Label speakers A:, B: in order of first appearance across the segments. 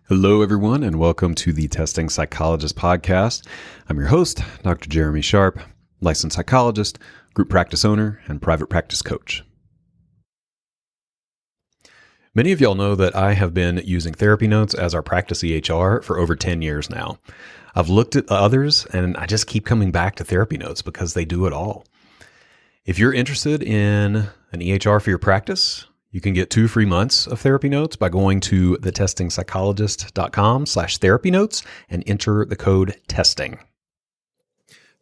A: Hello, everyone, and welcome to the Testing Psychologist podcast. I'm your host, Dr. Jeremy Sharp, licensed psychologist, group practice owner, and private practice coach. Many of y'all know that I have been using therapy notes as our practice EHR for over 10 years now. I've looked at others, and I just keep coming back to therapy notes because they do it all. If you're interested in an EHR for your practice, you can get 2 free months of therapy notes by going to thetestingpsychologist.com/therapy notes and enter the code TESTING.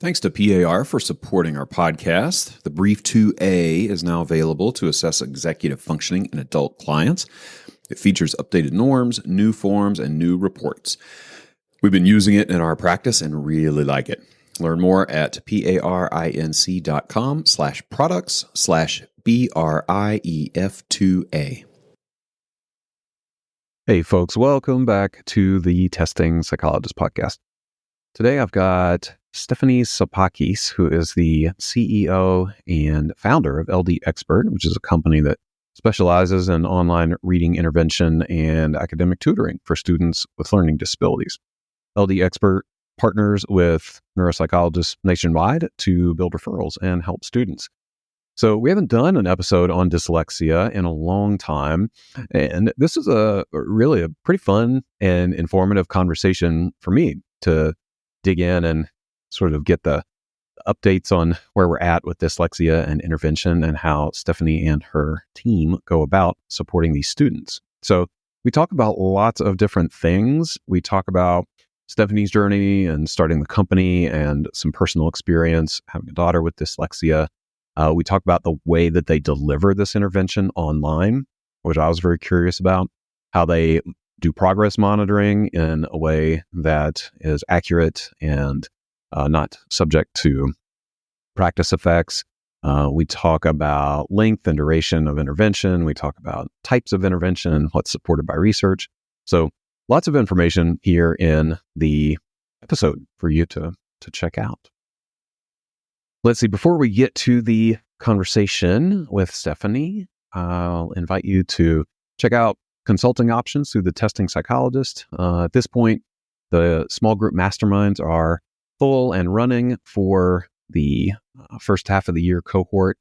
A: Thanks to PAR for supporting our podcast. The Brief 2A is now available to assess executive functioning in adult clients. It features updated norms, new forms, and new reports. We've been using it in our practice and really like it. Learn more at parinc.com/products/BRIEF2A. Hey folks, welcome back to the Testing Psychologist podcast. Today I've got Stephanie Tsapakis, who is the CEO and founder of LDExpert, which is a company that specializes in online reading intervention and academic tutoring for students with learning disabilities. LDExpert partners with neuropsychologists nationwide to build referrals and help students. So we haven't done an episode on dyslexia in a long time, and this is really a pretty fun and informative conversation for me to dig in and sort of get the updates on where we're at with dyslexia and intervention and how Stephanie and her team go about supporting these students. So we talk about lots of different things. We talk about Stephanie's journey and starting the company and some personal experience, having a daughter with dyslexia. We talk about the way that they deliver this intervention online, which I was very curious about, how they do progress monitoring in a way that is accurate and not subject to practice effects. We talk about length and duration of intervention. We talk about types of intervention, what's supported by research. So lots of information here in the episode for you to check out. Let's see, before we get to the conversation with Stephanie, I'll invite you to check out consulting options through the Testing Psychologist. At this point, the small group masterminds are full and running for the first half of the year cohort.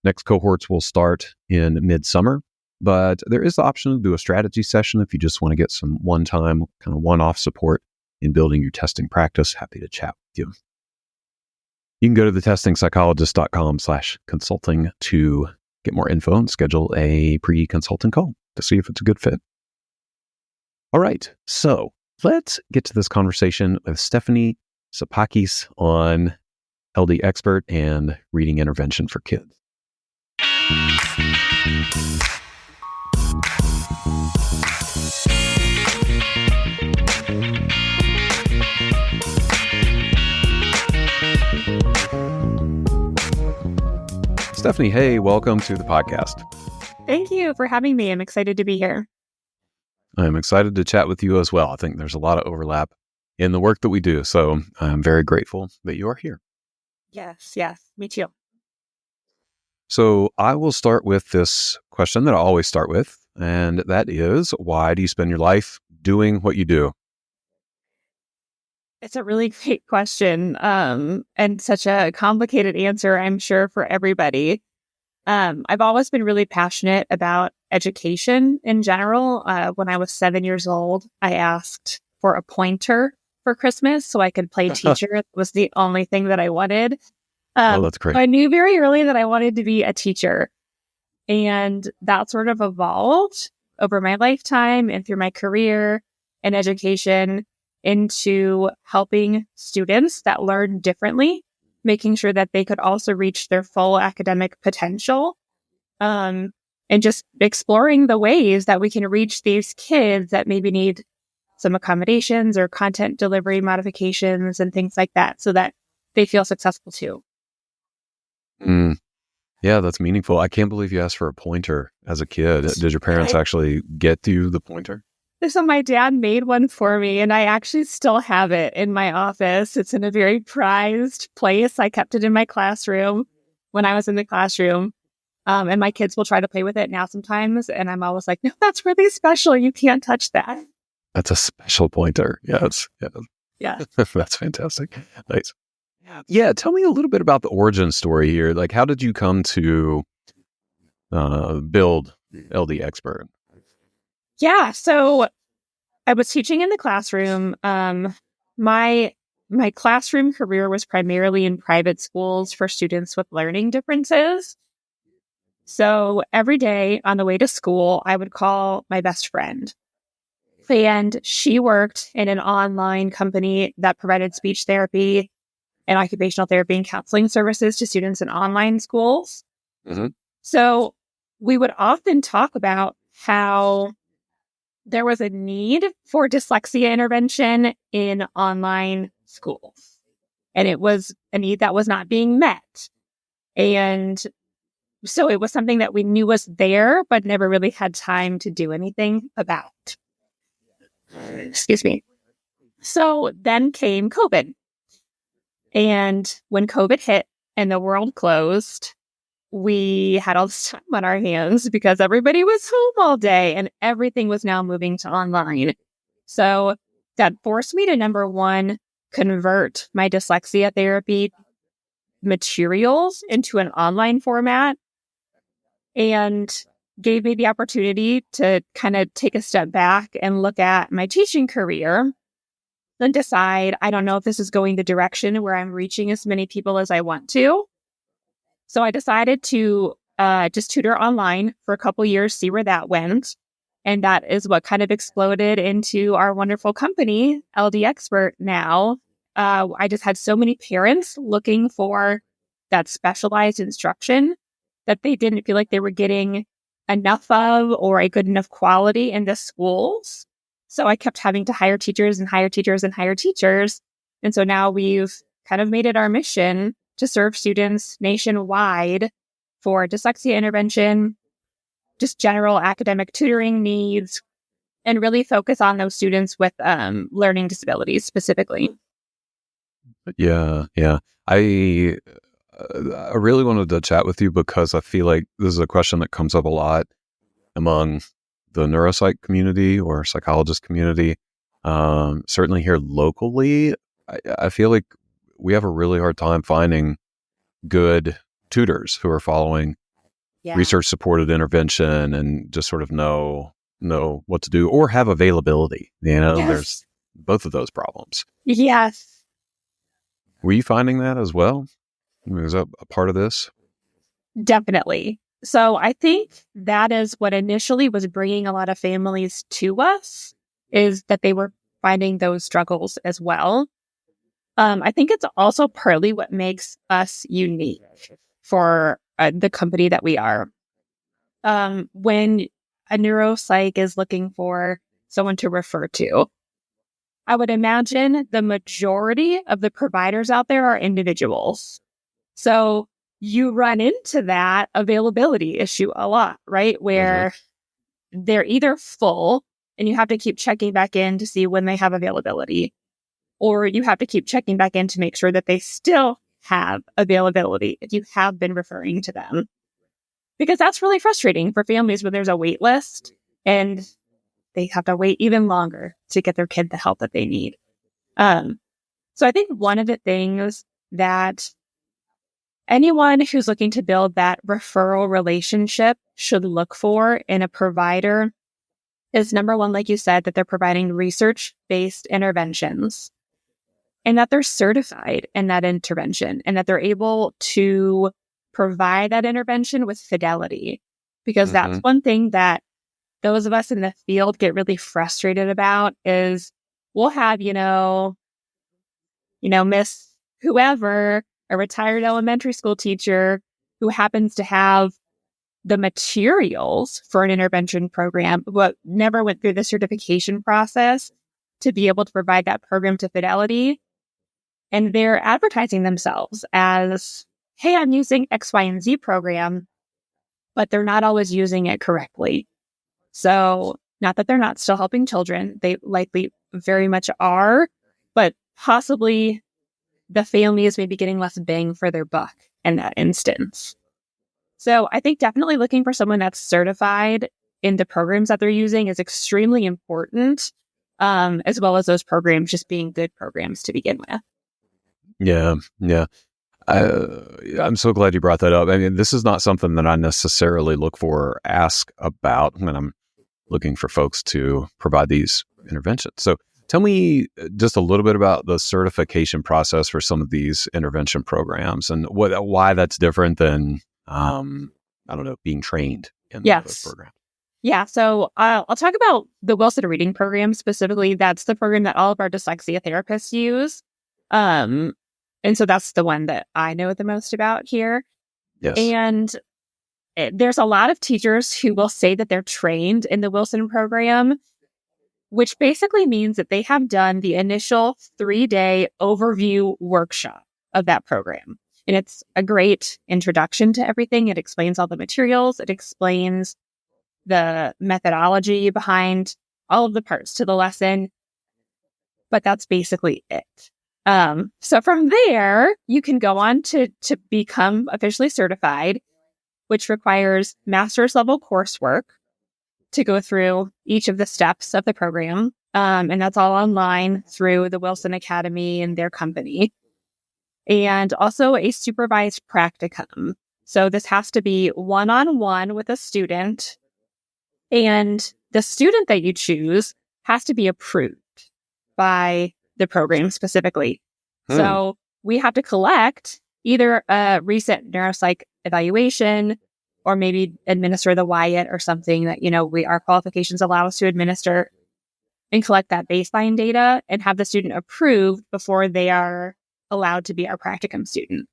A: Next cohorts will start in midsummer. But there is the option to do a strategy session if you just want to get some one-time, kind of one-off support in building your testing practice. Happy to chat with you. You can go to thetestingpsychologist.com/consulting to get more info and schedule a pre-consulting call to see if it's a good fit. All right, so let's get to this conversation with Stephanie Tsapakis on LDExpert and reading intervention for kids. Stephanie, hey, welcome to the podcast.
B: Thank you for having me. I'm excited to be here.
A: I'm excited to chat with you as well. I think there's a lot of overlap in the work that we do, so I'm very grateful that you are here.
B: Yes, me too.
A: So I will start with this question that I always start with, and that is, why do you spend your life doing what you do?
B: It's a really great question, and such a complicated answer, I'm sure, for everybody. I've always been really passionate about education in general. When I was 7 years old, I asked for a pointer for Christmas so I could play teacher. It was the only thing that I wanted.
A: That's great.
B: I knew very early that I wanted to be a teacher. And that sort of evolved over my lifetime and through my career in education into helping students that learn differently, making sure that they could also reach their full academic potential, and just exploring the ways that we can reach these kids that maybe need some accommodations or content delivery modifications and things like that so that they feel successful too.
A: Yeah, that's meaningful. I can't believe you asked for a pointer as a kid. Did your parents actually get you the pointer?
B: So my dad made one for me, and I actually still have it in my office. It's in a very prized place. I kept it in my classroom when I was in the classroom. And my kids will try to play with it now sometimes. And I'm always like, no, that's really special. You can't touch that.
A: That's a special pointer. Yes. Yeah.
B: Yeah.
A: That's fantastic. Nice. Yeah. Tell me a little bit about the origin story here. Like, how did you come to build LDExpert?
B: Yeah. So I was teaching in the classroom. My classroom career was primarily in private schools for students with learning differences. So every day on the way to school, I would call my best friend. And she worked in an online company that provided speech therapy and occupational therapy and counseling services to students in online schools.
A: Mm-hmm.
B: So we would often talk about how there was a need for dyslexia intervention in online schools. And it was a need that was not being met. And so it was something that we knew was there, but never really had time to do anything about. Excuse me. So then came COVID. And when COVID hit and the world closed, we had all this time on our hands because everybody was home all day and everything was now moving to online. So that forced me to, number one, convert my dyslexia therapy materials into an online format and gave me the opportunity to kind of take a step back and look at my teaching career and decide, I don't know if this is going the direction where I'm reaching as many people as I want to. So I decided to just tutor online for a couple years, see where that went. And that is what kind of exploded into our wonderful company, LDExpert now. I just had so many parents looking for that specialized instruction that they didn't feel like they were getting enough of or a good enough quality in the schools. So I kept having to hire teachers and hire teachers and hire teachers. And so now we've kind of made it our mission to serve students nationwide for dyslexia intervention, just general academic tutoring needs, and really focus on those students with learning disabilities specifically.
A: Yeah. I really wanted to chat with you because I feel like this is a question that comes up a lot among the neuropsych community or psychologist community. Certainly here locally, I feel like we have a really hard time finding good tutors who are following research-supported intervention and just sort of know what to do or have availability.
B: Yes.
A: There's both of those problems.
B: Yes.
A: Were you finding that as well? Was that a part of this?
B: Definitely. So I think that is what initially was bringing a lot of families to us, is that they were finding those struggles as well. I think it's also partly what makes us unique for the company that we are. When a neuropsych is looking for someone to refer to, I would imagine the majority of the providers out there are individuals. So you run into that availability issue a lot, right? Where they're either full and you have to keep checking back in to see when they have availability, or you have to keep checking back in to make sure that they still have availability if you have been referring to them. Because that's really frustrating for families when there's a wait list and they have to wait even longer to get their kid the help that they need. So I think one of the things that anyone who's looking to build that referral relationship should look for in a provider is, number one, like you said, that they're providing research-based interventions and that they're certified in that intervention and that they're able to provide that intervention with fidelity. Because that's one thing that those of us in the field get really frustrated about is we'll have, Miss whoever, a retired elementary school teacher who happens to have the materials for an intervention program, but never went through the certification process to be able to provide that program to fidelity. And they're advertising themselves as, hey, I'm using X, Y, and Z program, but they're not always using it correctly. So not that they're not still helping children, they likely very much are, but possibly the family is maybe getting less bang for their buck in that instance. So I think definitely looking for someone that's certified in the programs that they're using is extremely important. as well as those programs just being good programs to begin with.
A: Yeah. Yeah. I'm so glad you brought that up. I mean, this is not something that I necessarily look for or ask about when I'm looking for folks to provide these interventions. So tell me just a little bit about the certification process for some of these intervention programs and why that's different than, I don't know, being trained in those programs.
B: Yeah, so I'll talk about the Wilson Reading Program specifically. That's the program that all of our dyslexia therapists use. And so that's the one that I know the most about here.
A: Yes.
B: And there's a lot of teachers who will say that they're trained in the Wilson program, which basically means that they have done the initial 3-day overview workshop of that program. And it's a great introduction to everything. It explains all the materials. It explains the methodology behind all of the parts to the lesson. But that's basically it. So from there, you can go on to become officially certified, which requires master's level coursework to go through each of the steps of the program. And that's all online through the Wilson Academy and their company. And also a supervised practicum. So this has to be one-on-one with a student. And the student that you choose has to be approved by the program specifically. So we have to collect either a recent neuropsych evaluation or maybe administer the Wyatt or something that, our qualifications allow us to administer and collect that baseline data and have the student approved before they are allowed to be our practicum student.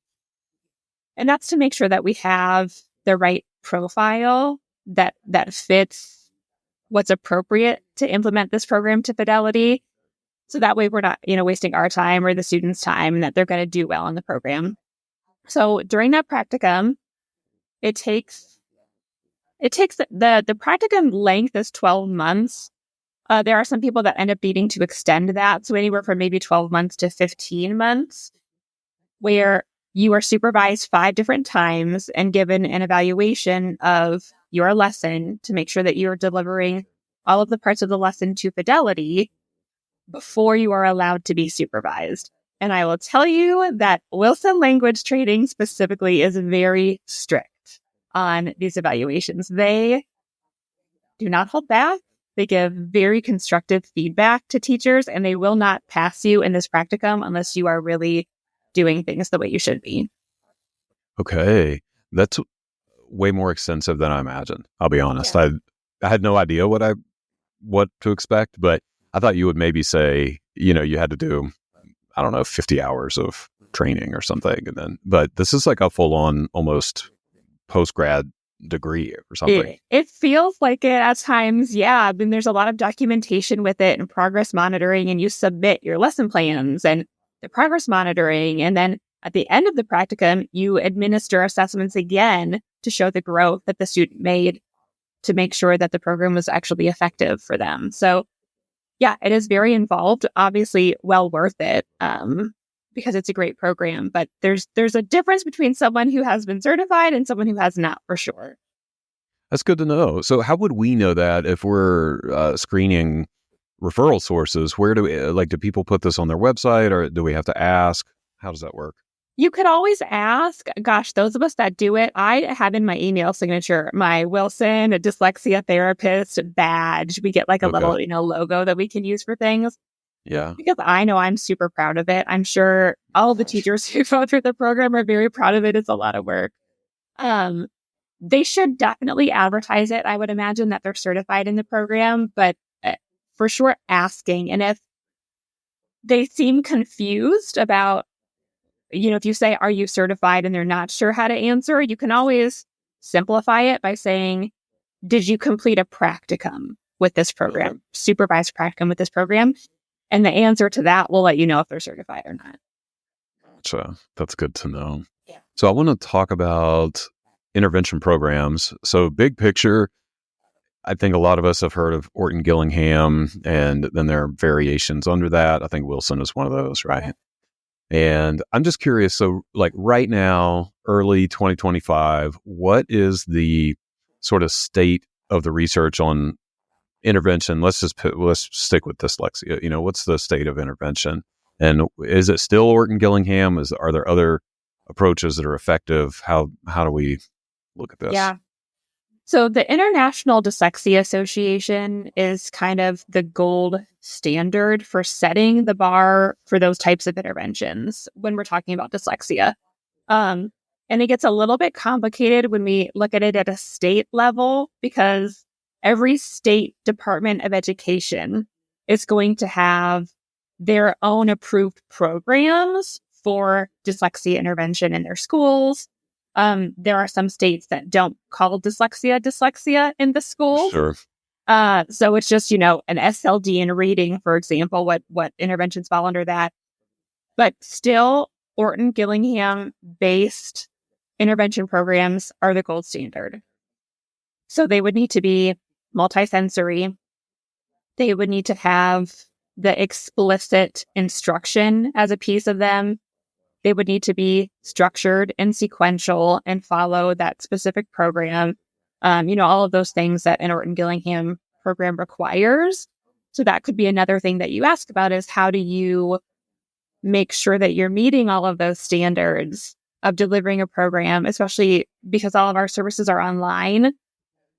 B: And that's to make sure that we have the right profile that fits what's appropriate to implement this program to fidelity. So that way we're not, wasting our time or the student's time and that they're going to do well in the program. So during that practicum, it takes the practicum length is 12 months. There are some people that end up needing to extend that. So anywhere from maybe 12 months to 15 months, where you are supervised 5 different times and given an evaluation of your lesson to make sure that you're delivering all of the parts of the lesson to fidelity before you are allowed to be supervised. And I will tell you that Wilson language training specifically is very strict on these evaluations. They do not hold back. They give very constructive feedback to teachers, and they will not pass you in this practicum unless you are really doing things the way you should be.
A: Okay. That's way more extensive than I imagined. I'll be honest. Yeah. I had no idea what to expect, but I thought you would maybe say, you had to do, 50 hours of training or something. But this is like a full on almost post-grad degree or something.
B: It feels like it at times. Yeah. I mean, there's a lot of documentation with it and progress monitoring, and you submit your lesson plans and the progress monitoring. And then at the end of the practicum, you administer assessments again to show the growth that the student made to make sure that the program was actually effective for them. So yeah, it is very involved, obviously well worth it because it's a great program. But there's a difference between someone who has been certified and someone who has not, for sure.
A: That's good to know. So how would we know that if we're screening referral sources? Where do people put this on their website, or do we have to ask? How does that work?
B: You could always ask. Gosh, those of us that do it, I have in my email signature my Wilson, a dyslexia therapist badge. We get like a little, logo that we can use for things.
A: Yeah.
B: Because I know I'm super proud of it. I'm sure all the teachers who go through the program are very proud of it. It's a lot of work. They should definitely advertise it. I would imagine that they're certified in the program, but for sure asking. And if they seem confused about, if you say, are you certified, and they're not sure how to answer, you can always simplify it by saying, did you complete a practicum with this program, supervised practicum with this program? And the answer to that will let you know if they're certified or not.
A: Gotcha. That's good to know.
B: Yeah.
A: So I want to talk about intervention programs. So big picture, I think a lot of us have heard of Orton Gillingham, and then there are variations under that. I think Wilson is one of those, right? Yeah. And I'm just curious, so like right now, early 2025, what is the sort of state of the research on intervention, let's stick with dyslexia. What's the state of intervention? And is it still Orton-Gillingham? Are there other approaches that are effective? How do we look at this?
B: Yeah. So the International Dyslexia Association is kind of the gold standard for setting the bar for those types of interventions when we're talking about dyslexia. And it gets a little bit complicated when we look at it at a state level, because every state Department of Education is going to have their own approved programs for dyslexia intervention in their schools. There are some states that don't call dyslexia in the schools.
A: Sure.
B: So it's just, an SLD in reading, for example, what interventions fall under that. But still, Orton-Gillingham based intervention programs are the gold standard. So they would need to be multisensory. They would need to have the explicit instruction as a piece of them. They would need to be structured and sequential and follow that specific program. All of those things that an Orton-Gillingham program requires. So that could be another thing that you ask about, is how do you make sure that you're meeting all of those standards of delivering a program, especially because all of our services are online.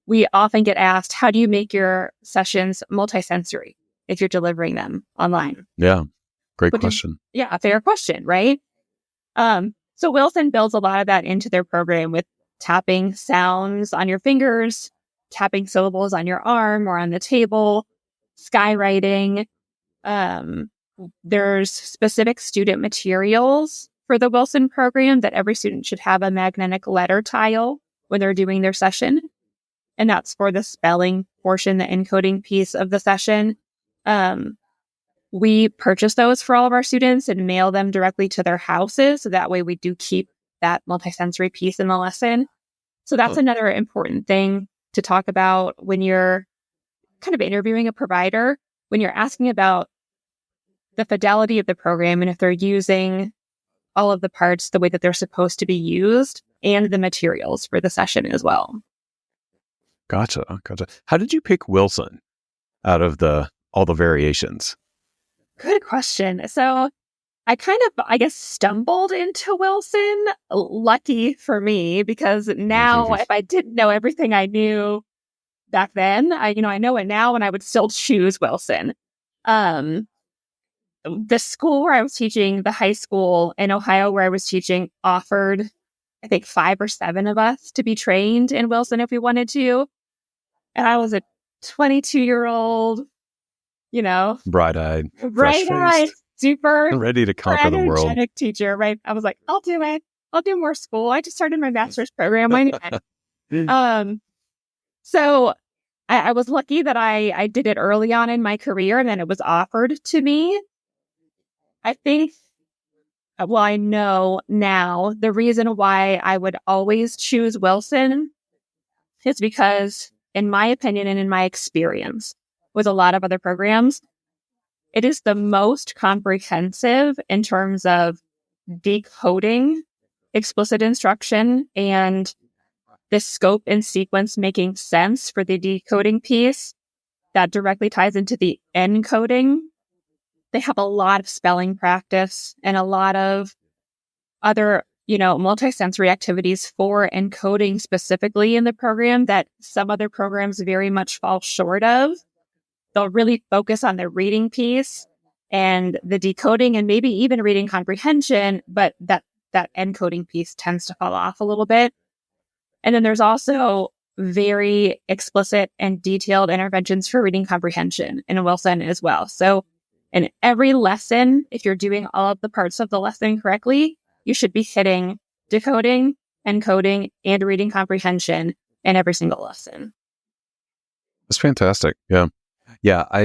B: We often get asked, how do you make your sessions multisensory if you're delivering them online?
A: Yeah, great question.
B: A fair question, right? So Wilson builds a lot of that into their program with tapping sounds on your fingers, tapping syllables on your arm or on the table, skywriting. There's specific student materials for the Wilson program that every student should have a magnetic letter tile when they're doing their session. And that's for the spelling portion, the encoding piece of the session. We purchase those for all of our students and mail them directly to their houses. So that way we do keep that multisensory piece in the lesson. So that's another important thing to talk about when you're kind of interviewing a provider, when you're asking about the fidelity of the program and if they're using all of the parts the way that they're supposed to be used, and the materials for the session as well.
A: Gotcha. How did you pick Wilson out of all the variations?
B: Good question. So I kind of, stumbled into Wilson. Lucky for me, because now if I didn't know everything I knew back then, I know it now, and I would still choose Wilson. The school where I was teaching, the high school in Ohio where I was teaching, offered, I think, 5 or 7 of us to be trained in Wilson if we wanted to. And I was a 22-year-old,
A: bright-eyed,
B: super
A: ready to conquer the world
B: teacher, right? I was like, I'll do it. I'll do more school. I just started my master's program. So I was lucky that I did it early on in my career, and then it was offered to me. I think, I know now the reason why I would always choose Wilson is because, in my opinion and in my experience with a lot of other programs, it is the most comprehensive in terms of decoding explicit instruction and the scope and sequence making sense for the decoding piece that directly ties into the encoding. They have a lot of spelling practice and a lot of other, multisensory activities for encoding specifically in the program that some other programs very much fall short of. They'll really focus on the reading piece and the decoding and maybe even reading comprehension, but that encoding piece tends to fall off a little bit. And then there's also very explicit and detailed interventions for reading comprehension in Wilson as well. So in every lesson, if you're doing all of the parts of the lesson correctly, you should be hitting decoding, encoding, and reading comprehension in every single lesson.
A: That's fantastic. Yeah. I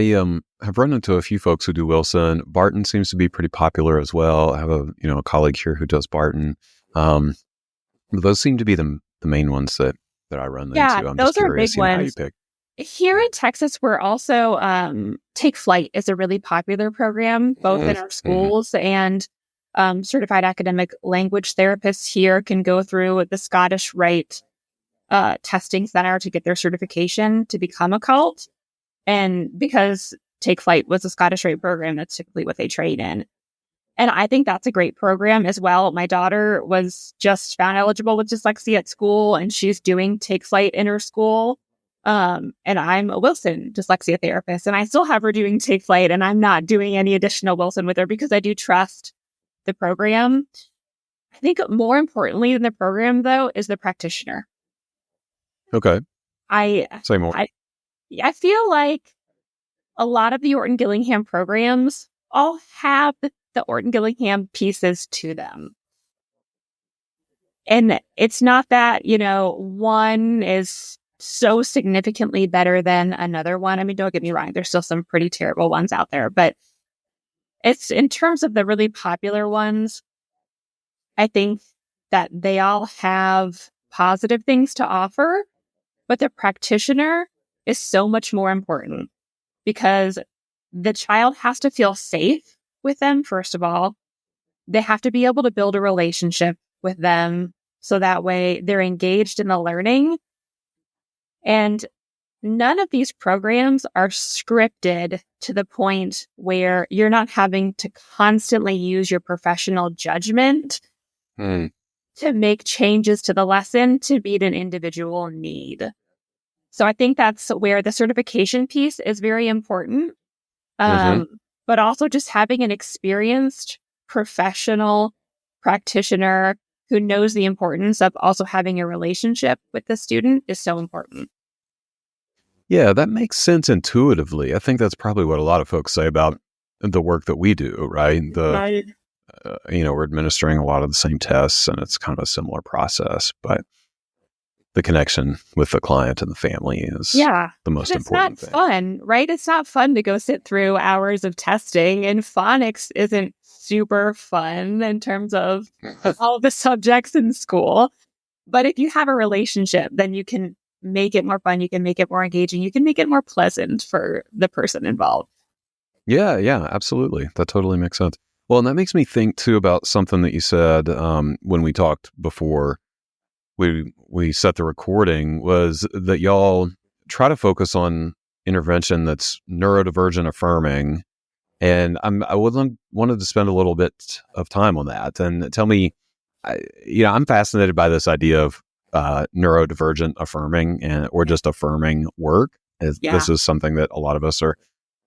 A: have run into a few folks who do Wilson. Barton seems to be pretty popular as well. I have a colleague here who does Barton. Those seem to be the main ones that I run into. I'm
B: those
A: just curious,
B: are big ones.
A: How you pick.
B: Here in Texas, we're also Take Flight is a really popular program, both in our schools and certified academic language therapists here can go through the Scottish Rite testing center to get their certification to become a CALT. And because Take Flight was a Scottish Rite program, that's typically what they train in. And I think that's a great program as well. My daughter was just found eligible with dyslexia at school, and she's doing Take Flight in her school. And I'm a Wilson dyslexia therapist, and I still have her doing Take Flight, and I'm not doing any additional Wilson with her because I do trust the program. I think more importantly than the program, though, is the practitioner.
A: Okay. Say more.
B: I feel like a lot of the Orton Gillingham programs all have the Orton Gillingham pieces to them. And it's not that, one is so significantly better than another one. I mean, don't get me wrong, there's still some pretty terrible ones out there, but it's in terms of the really popular ones, I think that they all have positive things to offer, but the practitioner is so much more important because the child has to feel safe with them, first of all. They have to be able to build a relationship with them so that way they're engaged in the learning. And none of these programs are scripted to the point where you're not having to constantly use your professional judgment to make changes to the lesson to meet an individual need. So I think that's where the certification piece is very important. But also just having an experienced professional practitioner who knows the importance of also having a relationship with the student is so important.
A: Yeah, that makes sense intuitively. I think that's probably what a lot of folks say about the work that we do, right? We're administering a lot of the same tests, and it's kind of a similar process, but the connection with the client and the family is the most important thing.
B: It's not fun, right? It's not fun to go sit through hours of testing, and phonics isn't super fun in terms of all the subjects in school. But if you have a relationship, then you can make it more fun. You can make it more engaging. You can make it more pleasant for the person involved.
A: Yeah, absolutely. That totally makes sense. Well, and that makes me think too about something that you said when we talked before we set the recording, was that y'all try to focus on intervention that's neurodivergent affirming. And wanted to spend a little bit of time on that. And tell me, I'm fascinated by this idea of neurodivergent affirming or just affirming work. This is something that a lot of us are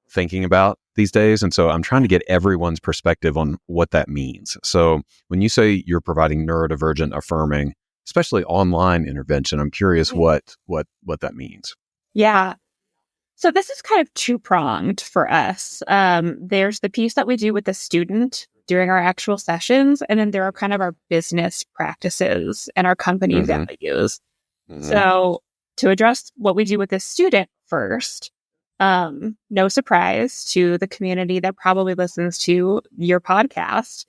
A: thinking about these days. And so I'm trying to get everyone's perspective on what that means. So when you say you're providing neurodivergent affirming, especially online intervention, I'm curious what that means.
B: Yeah. So this is kind of two-pronged for us. There's the piece that we do with the student during our actual sessions, and then there are kind of our business practices and our company values. So to address what we do with the student first, no surprise to the community that probably listens to your podcast,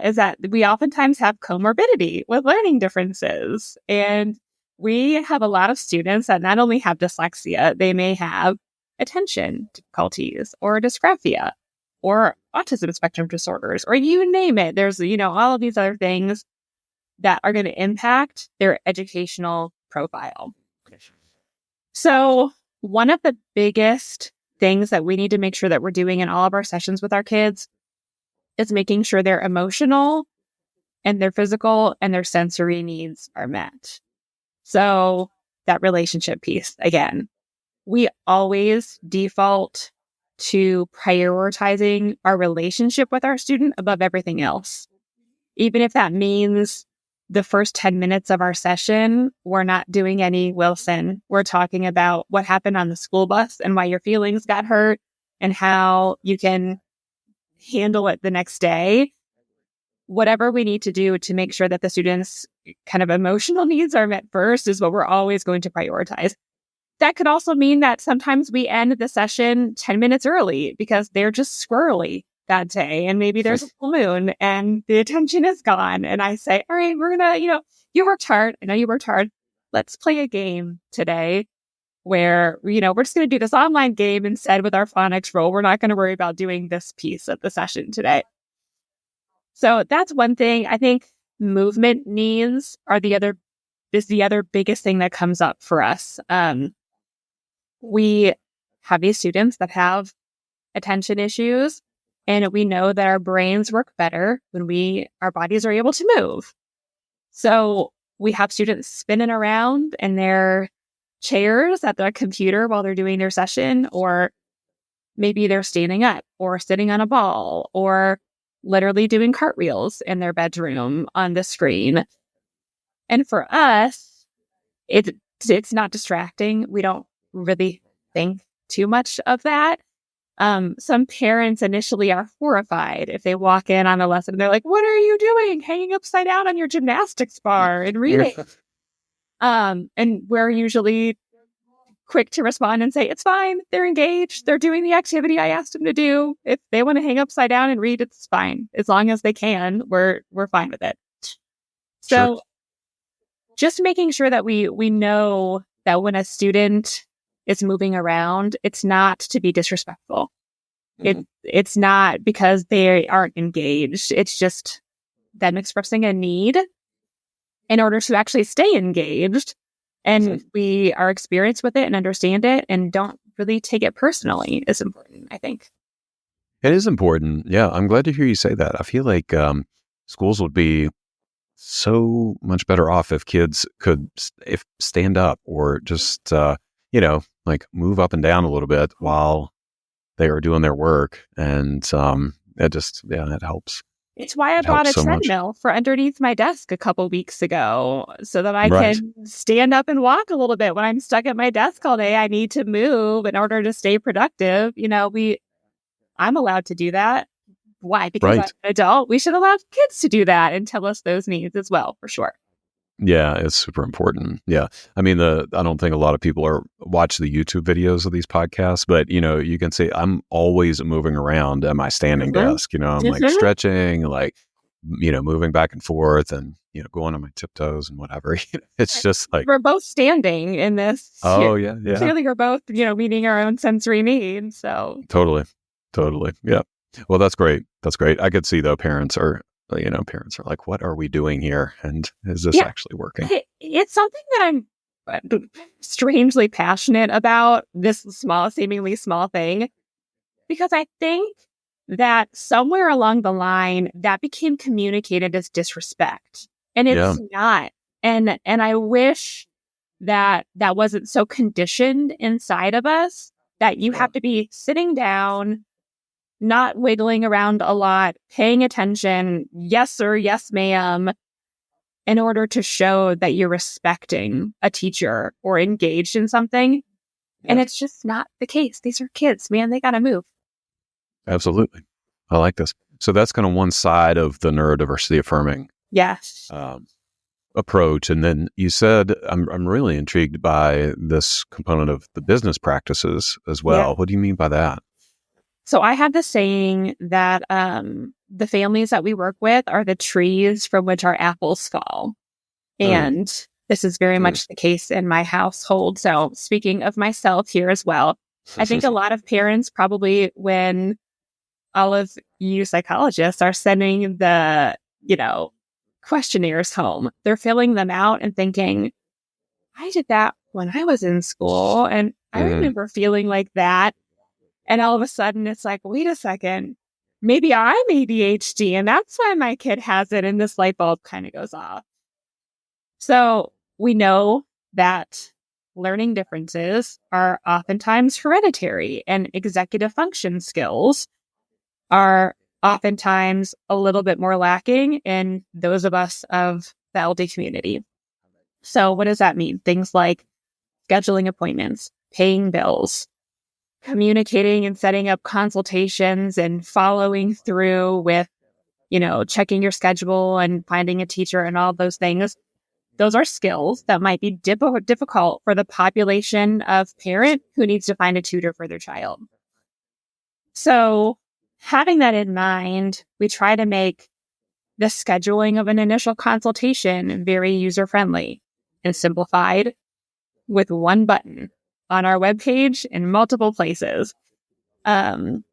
B: is that we oftentimes have comorbidity with learning differences. And we have a lot of students that not only have dyslexia, they may have attention difficulties or dysgraphia or autism spectrum disorders, or you name it. There's, all of these other things that are going to impact their educational profile. So one of the biggest things that we need to make sure that we're doing in all of our sessions with our kids is making sure their emotional and their physical and their sensory needs are met. So that relationship piece, again, we always default to prioritizing our relationship with our student above everything else. Even if that means the first 10 minutes of our session, we're not doing any Wilson. We're talking about what happened on the school bus and why your feelings got hurt and how you can handle it the next day. Whatever we need to do to make sure that the students' kind of emotional needs are met first is what we're always going to prioritize. That could also mean that sometimes we end the session 10 minutes early because they're just squirrely that day. And maybe there's a full moon and the attention is gone. And I say, all right, we're going to, you worked hard. I know you worked hard. Let's play a game today where, we're just going to do this online game instead with our phonics role. We're not going to worry about doing this piece of the session today. So that's one thing. I think movement needs are the other biggest thing that comes up for us. We have these students that have attention issues, and we know that our brains work better when our bodies are able to move. So we have students spinning around in their chairs at their computer while they're doing their session, or maybe they're standing up or sitting on a ball or literally doing cartwheels in their bedroom on the screen. And for us, it's not distracting. We don't really think too much of that. Some parents initially are horrified if they walk in on a lesson. They're like, "What are you doing? Hanging upside down on your gymnastics bar and reading?" And we're usually quick to respond and say, "It's fine. They're engaged. They're doing the activity I asked them to do. If they want to hang upside down and read, it's fine. As long as they can, we're fine with it." So
A: Sure.
B: just making sure that we know that when a student is moving around, it's not to be disrespectful. It's not because they aren't engaged. It's just them expressing a need in order to actually stay engaged. And we are experienced with it and understand it and don't really take it personally is important, I think.
A: It is important. Yeah, I'm glad to hear you say that. I feel like schools would be so much better off if kids could if stand up or just, like move up and down a little bit while they are doing their work. And it helps.
B: It's why I
A: It
B: bought
A: helps
B: a
A: so much.
B: treadmill for underneath my desk a couple weeks ago so that I
A: Right.
B: can stand up and walk a little bit. When I'm stuck at my desk all day, I need to move in order to stay productive. I'm allowed to do that. Why? Because I'm
A: Right.
B: an adult. We should allow kids to do that and tell us those needs as well, for sure.
A: Yeah, it's super important. Yeah. I mean, I don't think a lot of people watch the YouTube videos of these podcasts, but you can see I'm always moving around at my standing desk. I'm like stretching, like, moving back and forth and, going on my tiptoes and whatever. It's just like,
B: We're both standing in this.
A: oh yeah, yeah,
B: Clearly, we're both, meeting our own sensory needs. So
A: totally. Yeah. Well, that's great. That's great. I could see though, parents are like, what are we doing here? And is this actually working?
B: It's something that I'm strangely passionate about, this seemingly small thing, because I think that somewhere along the line that became communicated as disrespect, and it's not. And I wish that wasn't so conditioned inside of us that you have to be sitting down, not wiggling around a lot, paying attention, yes sir, yes ma'am, in order to show that you're respecting a teacher or engaged in something. And it's just not the case. These are kids, man. They got to move.
A: Absolutely. I like this. So that's kind of one side of the neurodiversity affirming
B: Yes.
A: approach. And then you said, I'm really intrigued by this component of the business practices as well.
B: Yeah.
A: What do you mean by that?
B: So I have the saying that the families that we work with are the trees from which our apples fall. And this is very much the case in my household. So speaking of myself here as well, I think a lot of parents probably, when all of you psychologists are sending the, questionnaires home, they're filling them out and thinking, I did that when I was in school and I remember feeling like that. And all of a sudden it's like, wait a second, maybe I'm ADHD and that's why my kid has it. And this light bulb kind of goes off. So we know that learning differences are oftentimes hereditary, and executive function skills are oftentimes a little bit more lacking in those of us of the LD community. So what does that mean? Things like scheduling appointments, paying bills, communicating and setting up consultations, and following through with, checking your schedule and finding a teacher and all those things. Those are skills that might be difficult for the population of parent who needs to find a tutor for their child. So having that in mind, we try to make the scheduling of an initial consultation very user-friendly and simplified with one button on our webpage in multiple places. When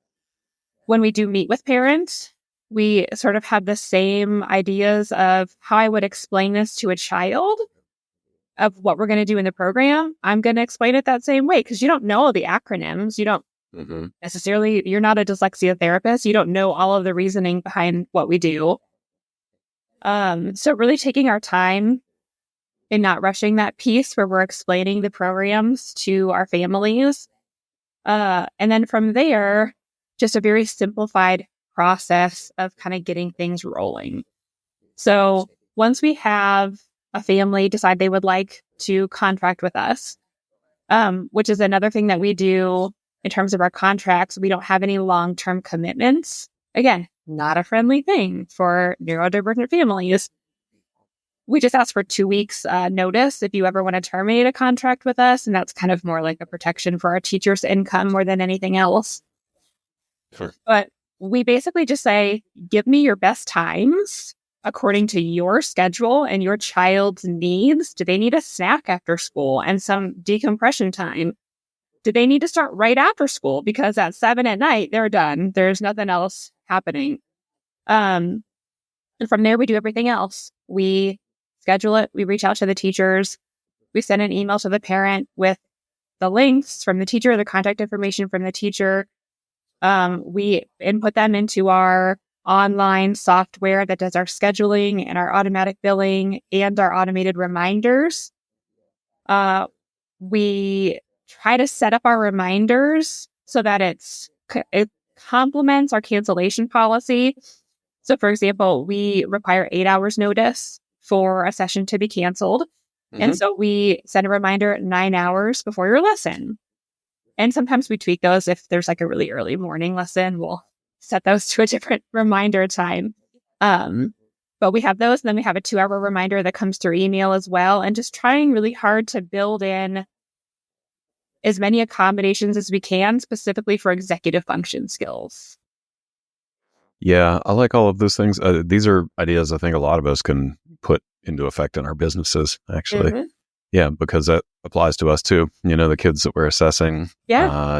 B: we do meet with parents, we sort of have the same ideas of how I would explain this to a child of what we're going to do in the program, I'm going to explain it that same way because you don't know all the acronyms. You don't necessarily, you're not a dyslexia therapist. You don't know all of the reasoning behind what we do. So really taking our time and not rushing that piece where we're explaining the programs to our families. And then from there, just a very simplified process of kind of getting things rolling. So once we have a family decide they would like to contract with us, which is another thing that we do in terms of our contracts, we don't have any long-term commitments. Again, not a friendly thing for neurodivergent families. We just ask for 2 weeks notice if you ever want to terminate a contract with us. And that's kind of more like a protection for our teachers' income more than anything else.
A: Sure.
B: But we basically just say, give me your best times according to your schedule and your child's needs. Do they need a snack after school and some decompression time? Do they need to start right after school? Because at 7 p.m, they're done. There's nothing else happening. And from there, we do everything else. We schedule it. We reach out to the teachers. We send an email to the parent with the links from the teacher, the contact information from the teacher. We input them into our online software that does our scheduling and our automatic billing and our automated reminders. We try to set up our reminders so that it complements our cancellation policy. So, for example, we require 8 hours notice for a session to be canceled. And so we send a reminder 9 hours before your lesson. And sometimes we tweak those. If there's like a really early morning lesson, we'll set those to a different reminder time. But we have those. And then we have a 2-hour reminder that comes through email as well. And just trying really hard to build in as many accommodations as we can, specifically for executive function skills.
A: Yeah, I like all of those things. These are ideas I think a lot of us can put into effect in our businesses, actually. Yeah, because that applies to us too. You know, the kids that we're assessing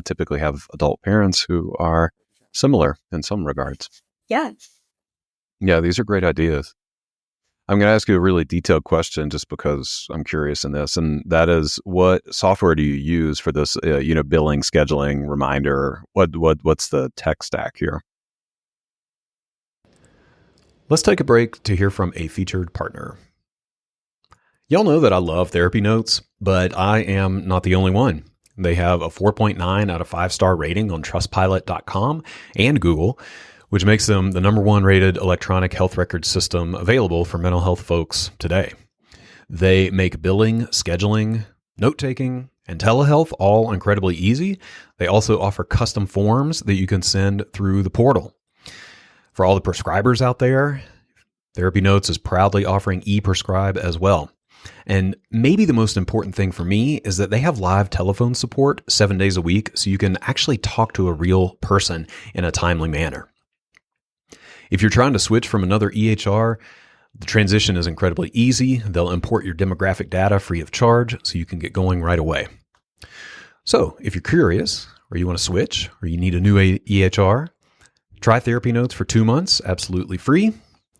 A: typically have adult parents who are similar in some regards.
B: Yeah.
A: Yeah, these are great ideas. I'm going to ask you a really detailed question just because I'm curious in this, and that is, what software do you use for this, billing, scheduling, reminder? What's the tech stack here?
C: Let's take a break to hear from a featured partner. Y'all know that I love Therapy Notes, but I am not the only one. They have a 4.9 out of 5-star rating on Trustpilot.com and Google, which makes them the #1 rated electronic health record system available for mental health folks today. They make billing, scheduling, note-taking, and telehealth all incredibly easy. They also offer custom forms that you can send through the portal. For all the prescribers out there, Therapy Notes is proudly offering e-prescribe as well. And maybe the most important thing for me is that they have live telephone support 7 days a week, so you can actually talk to a real person in a timely manner. If you're trying to switch from another EHR, the transition is incredibly easy. They'll import your demographic data free of charge, so you can get going right away. So if you're curious, or you want to switch, or you need a new EHR, try Therapy Notes for 2 months, absolutely free.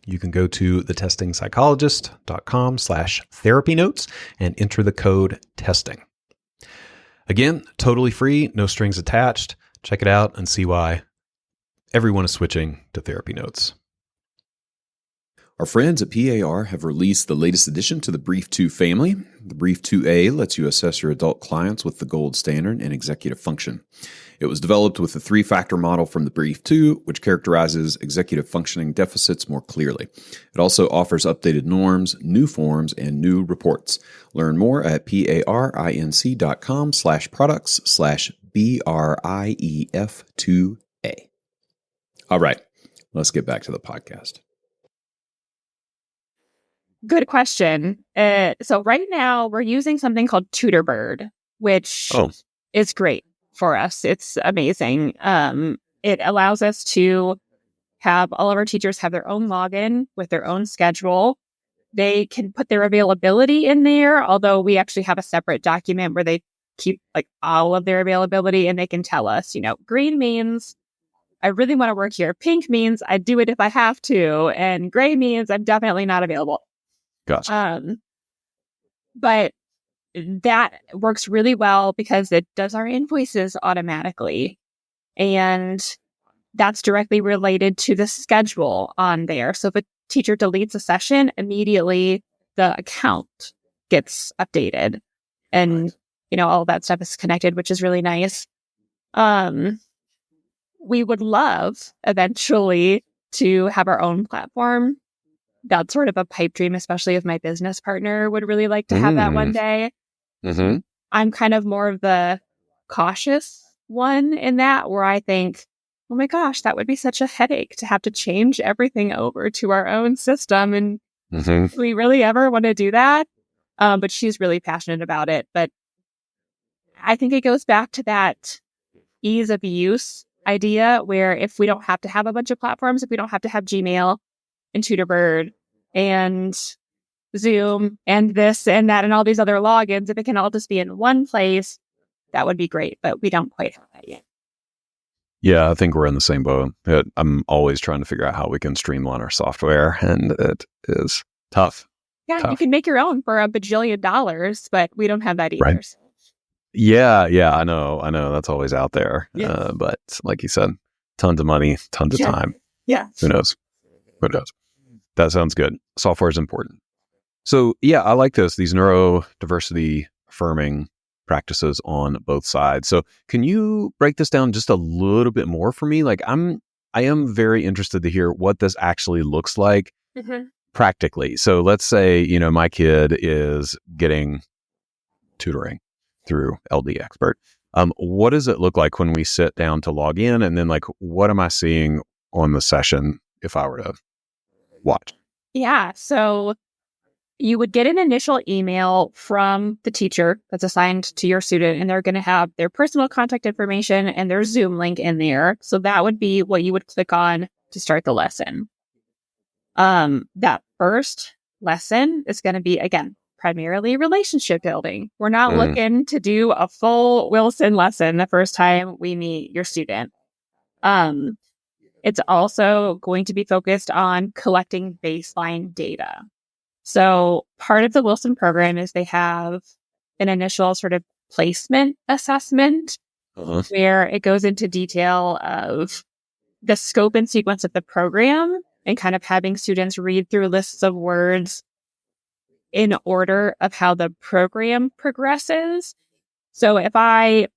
C: You can go to thetestingpsychologist.com/therapynotes and enter the code TESTING. Again, totally free, no strings attached. Check it out and see why everyone is switching to Therapy Notes.
D: Our friends at PAR have released the latest addition to the Brief 2 family. The Brief 2A lets you assess your adult clients with the gold standard in executive function. It was developed with the 3-factor model from the Brief 2, which characterizes executive functioning deficits more clearly. It also offers updated norms, new forms, and new reports. Learn more at parinc.com/products/BRIEF2A. All right, let's get back to the podcast.
B: Good question. So right now we're using something called TutorBird, which is great for us. It's amazing. It allows us to have all of our teachers have their own login with their own schedule. They can put their availability in there, although we actually have a separate document where they keep like all of their availability, and they can tell us, green means I really want to work here. Pink means I do it if I have to. And gray means I'm definitely not available.
A: Gotcha.
B: But that works really well because it does our invoices automatically. And that's directly related to the schedule on there. So if a teacher deletes a session, immediately the account gets updated. And, all that stuff is connected, which is really nice. We would love eventually to have our own platform. That's sort of a pipe dream, especially if my business partner would really like to have that one day.
A: Mm-hmm.
B: I'm kind of more of the cautious one in that, where I think, oh my gosh, that would be such a headache to have to change everything over to our own system. And do we really ever want to do that? But she's really passionate about it. But I think it goes back to that ease of use idea, where if we don't have to have a bunch of platforms, if we don't have to have Gmail and Tutorbird and Zoom and this and that and all these other logins, if it can all just be in one place, that would be great. But we don't quite have that yet.
A: Yeah, I think we're in the same boat. I'm always trying to figure out how we can streamline our software, and it is tough.
B: Yeah,
A: tough.
B: You can make your own for $1 bajillion, but we don't have that either.
A: Right. Yeah, I know. That's always out there.
B: Yeah.
A: But like you said, tons of money, tons of time.
B: Yeah.
A: Who knows? That sounds good. Software is important. So yeah, I like these neurodiversity affirming practices on both sides. So can you break this down just a little bit more for me? Like I am very interested to hear what this actually looks like practically. So let's say, my kid is getting tutoring through LDExpert. What does it look like when we sit down to log in? And then what am I seeing on the session if I were to watch?
B: Yeah. So you would get an initial email from the teacher that's assigned to your student, and they're going to have their personal contact information and their Zoom link in there. So that would be what you would click on to start the lesson. That first lesson is going to be, again, primarily relationship building. We're not looking to do a full Wilson lesson the first time we meet your student. It's also going to be focused on collecting baseline data. So part of the Wilson program is they have an initial sort of placement assessment where it goes into detail of the scope and sequence of the program and kind of having students read through lists of words in order of how the program progresses. So if I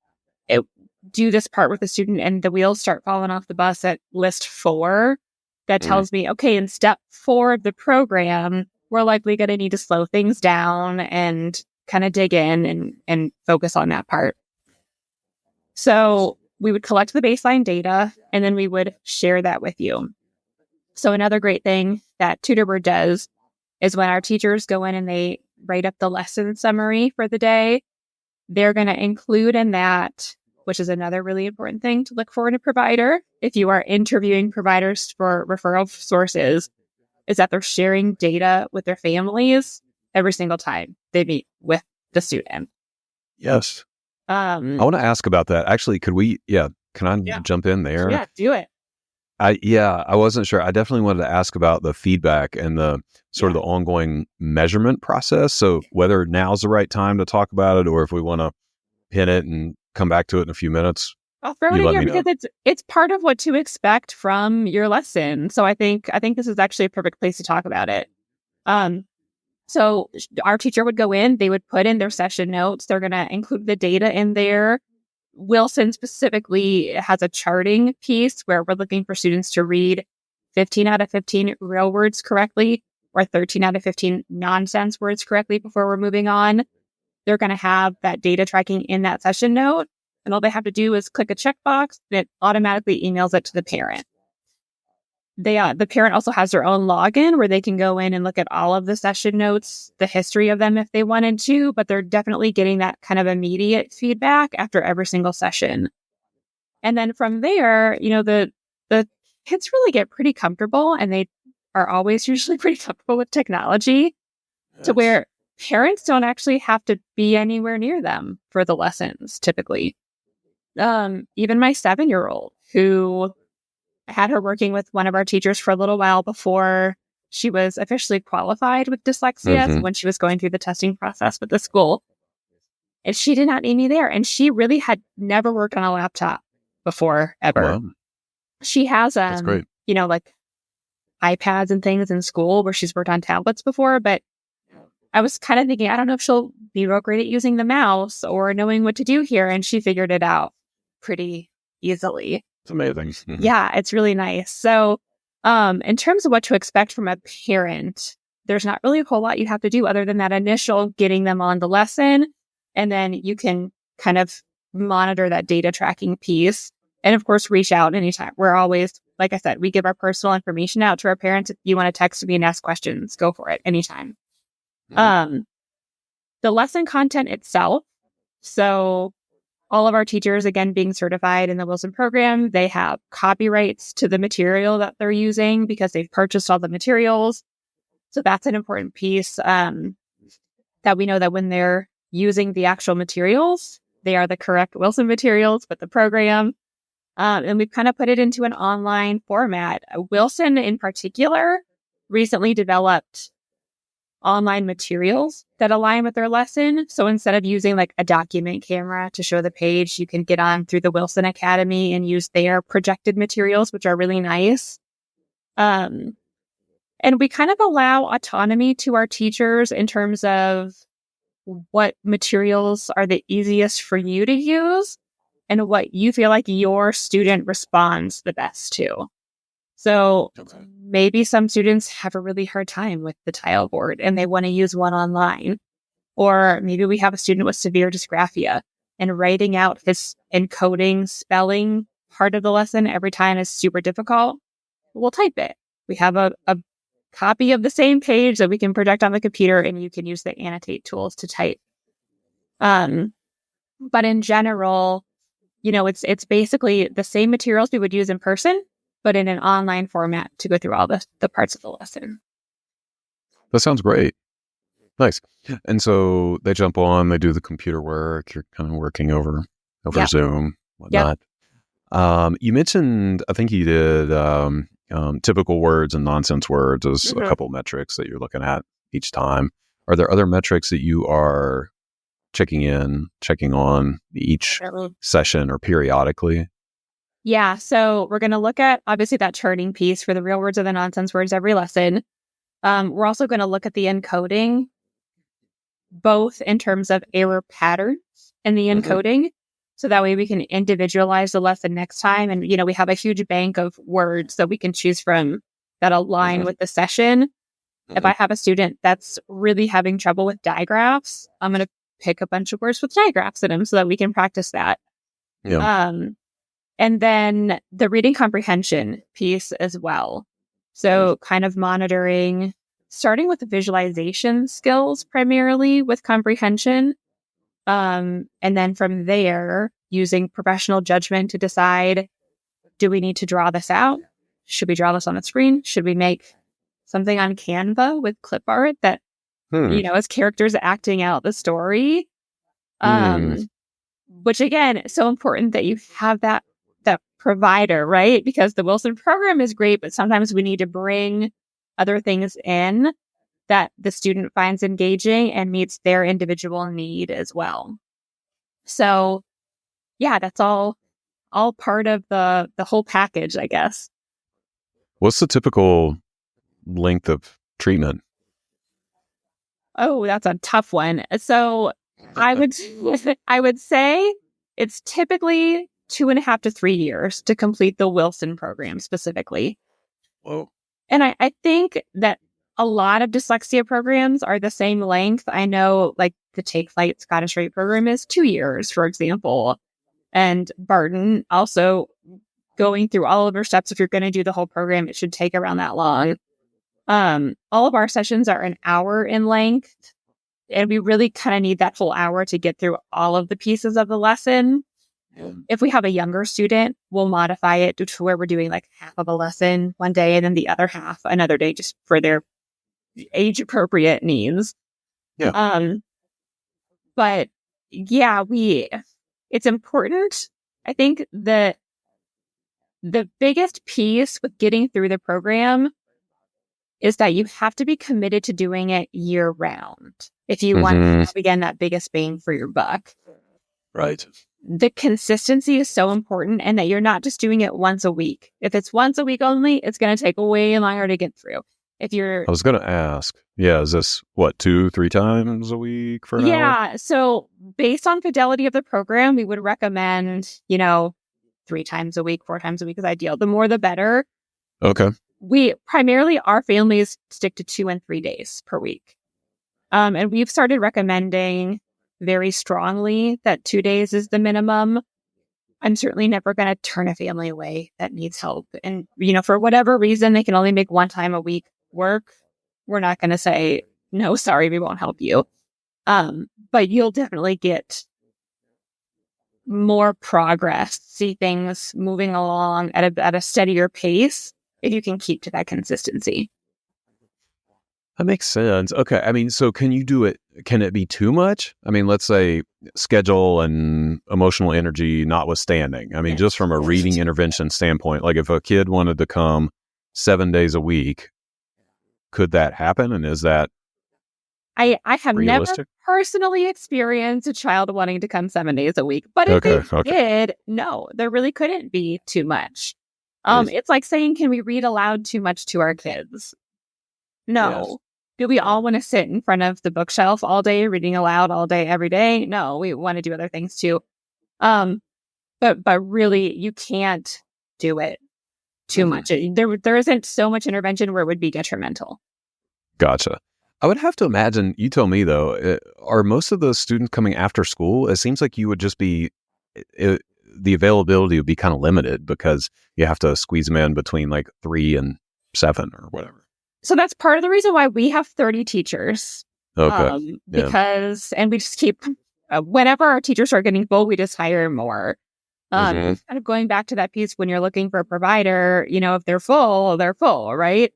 B: do this part with a student and the wheels start falling off the bus at list 4, that tells me, okay, in step 4 of the program, we're likely going to need to slow things down and kind of dig in and focus on that part. So we would collect the baseline data and then we would share that with you. So another great thing that Tutorbird does is when our teachers go in and they write up the lesson summary for the day, they're going to include in that, which is another really important thing to look for in a provider if you are interviewing providers for referral sources, is that they're sharing data with their families every single time they meet with the student.
A: Yes. I want to ask about that. Actually, can I jump in there?
B: Yeah, do it.
A: I wasn't sure. I definitely wanted to ask about the feedback and the sort of the ongoing measurement process. So whether now's the right time to talk about it, or if we want to pin it and come back to it in a few minutes.
B: I'll throw it in here because it's part of what to expect from your lesson. So I think this is actually a perfect place to talk about it. So our teacher would go in, they would put in their session notes. They're going to include the data in there. Wilson specifically has a charting piece where we're looking for students to read 15 out of 15 real words correctly or 13 out of 15 nonsense words correctly before we're moving on. They're going to have that data tracking in that session note. And all they have to do is click a checkbox and it automatically emails it to the parent. The parent also has their own login where they can go in and look at all of the session notes, the history of them if they wanted to, but they're definitely getting that kind of immediate feedback after every single session. And then from there, the kids really get pretty comfortable, and they are always usually pretty comfortable with technology to where parents don't actually have to be anywhere near them for the lessons typically. Even my 7-year-old, who had her working with one of our teachers for a little while before she was officially qualified with dyslexia, so when she was going through the testing process with the school. And she did not need me there. And she really had never worked on a laptop before, ever.
A: Wow.
B: She has,
A: That's great.
B: like iPads and things in school where she's worked on tablets before. But I was kind of thinking, I don't know if she'll be real great at using the mouse or knowing what to do here. And she figured it out pretty easily.
A: It's amazing. Mhm.
B: Yeah, it's really nice. So in terms of what to expect from a parent, there's not really a whole lot you have to do other than that initial getting them on the lesson. And then you can kind of monitor that data tracking piece. And of course, reach out anytime. We're always, like I said, we give our personal information out to our parents. If you want to text me and ask questions, go for it anytime.
A: Mhm.
B: The lesson content itself. So all of our teachers, again, being certified in the Wilson program, they have copyrights to the material that they're using because they've purchased all the materials. So that's an important piece that we know that when they're using the actual materials, they are the correct Wilson materials with the program. And we've kind of put it into an online format. Wilson, in particular, recently developed online materials that align with their lesson. So instead of using like a document camera to show the page, you can get on through the Wilson Academy and use their projected materials, which are really nice. And we kind of allow autonomy to our teachers in terms of what materials are the easiest for you to use and what you feel like your student responds the best to. So maybe some students have a really hard time with the tile board and they want to use one online. Or maybe we have a student with severe dysgraphia and writing out his encoding spelling part of the lesson every time is super difficult. We'll type it. We have a copy of the same page that we can project on the computer and you can use the annotate tools to type. But in general, it's basically the same materials we would use in person, but in an online format to go through all the parts of the lesson.
A: That sounds great. Nice. And so they jump on, they do the computer work. You're kind of working over
B: Yep.
A: Zoom, whatnot. You mentioned, I think you did typical words and nonsense words as a couple metrics that you're looking at each time. Are there other metrics that you are checking on each session or periodically?
B: Yeah. So we're going to look at, obviously, that turning piece for the real words or the nonsense words every lesson. We're also going to look at the encoding, both in terms of error patterns in the encoding. So that way we can individualize the lesson next time. And, we have a huge bank of words that we can choose from that align with the session. If I have a student that's really having trouble with digraphs, I'm going to pick a bunch of words with digraphs in them so that we can practice that.
A: Yeah.
B: And then the reading comprehension piece as well. So kind of monitoring, starting with the visualization skills primarily with comprehension. And then from there, using professional judgment to decide, do we need to draw this out? Should we draw this on the screen? Should we make something on Canva with clip art that, as characters acting out the story? Which again, so important that you have that provider, right? Because the Wilson program is great, but sometimes we need to bring other things in that the student finds engaging and meets their individual need as well. So yeah, that's all part of the whole package, I guess.
A: What's the typical length of treatment?
B: Oh, that's a tough one. So I would say it's typically 2.5 to 3 years to complete the Wilson program specifically.
A: Whoa.
B: And I think that a lot of dyslexia programs are the same length. I know like the Take Flight Scottish Rite program is 2 years, for example. And Barton also going through all of our steps. If you're going to do the whole program, it should take around that long. All of our sessions are an hour in length. And we really kind of need that full hour to get through all of the pieces of the lesson. If we have a younger student, we'll modify it to where we're doing like half of a lesson one day and then the other half another day just for their age appropriate needs.
A: Yeah.
B: But yeah, it's important. I think the biggest piece with getting through the program is that you have to be committed to doing it year round. if you want to have, again, that biggest bang for your buck.
C: Right.
B: Again, that biggest bang for your buck.
C: Right.
B: The consistency is so important, and that you're not just doing it once a week. If it's once a week only, it's going to take way longer to get through. If you're,
C: I was going to ask, is this 2-3 times a week for an hour?
B: So based on fidelity of the program, we would recommend, 3 times a week, 4 times a week is ideal. The more, the better.
C: Okay.
B: We primarily, our families stick to 2 and 3 days per week. And we've started recommending very strongly that 2 days is the minimum. I'm certainly never going to turn a family away that needs help. And, for whatever reason, they can only make 1 time a week work. We're not going to say, no, sorry, we won't help you. But you'll definitely get more progress, see things moving along at a steadier pace if you can keep to that consistency.
C: That makes sense. Okay. I mean, so can you do it? Can it be too much? I mean, let's say schedule and emotional energy notwithstanding. I mean, just from a reading intervention standpoint, like if a kid wanted to come 7 days a week, could that happen? And is that
B: I have
C: realistic?
B: never personally experienced a child wanting to come 7 days a week, but if they did, no, there really couldn't be too much. It's like saying, can we read aloud too much to our kids? No.
C: Yes.
B: Do we all want to sit in front of the bookshelf all day, reading aloud all day, every day? No, we want to do other things too. But really, you can't do it too much. There isn't so much intervention where it would be detrimental.
C: Gotcha. I would have to imagine, you tell me though, are most of those students coming after school? It seems like you would just be, the availability would be kind of limited because you have to squeeze them in between like 3 and 7 or whatever.
B: So that's part of the reason why we have 30 teachers.
C: Okay.
B: Because, and we just keep, whenever our teachers start getting full, we just hire more. Kind of going back to that piece when you're looking for a provider, if they're full, right?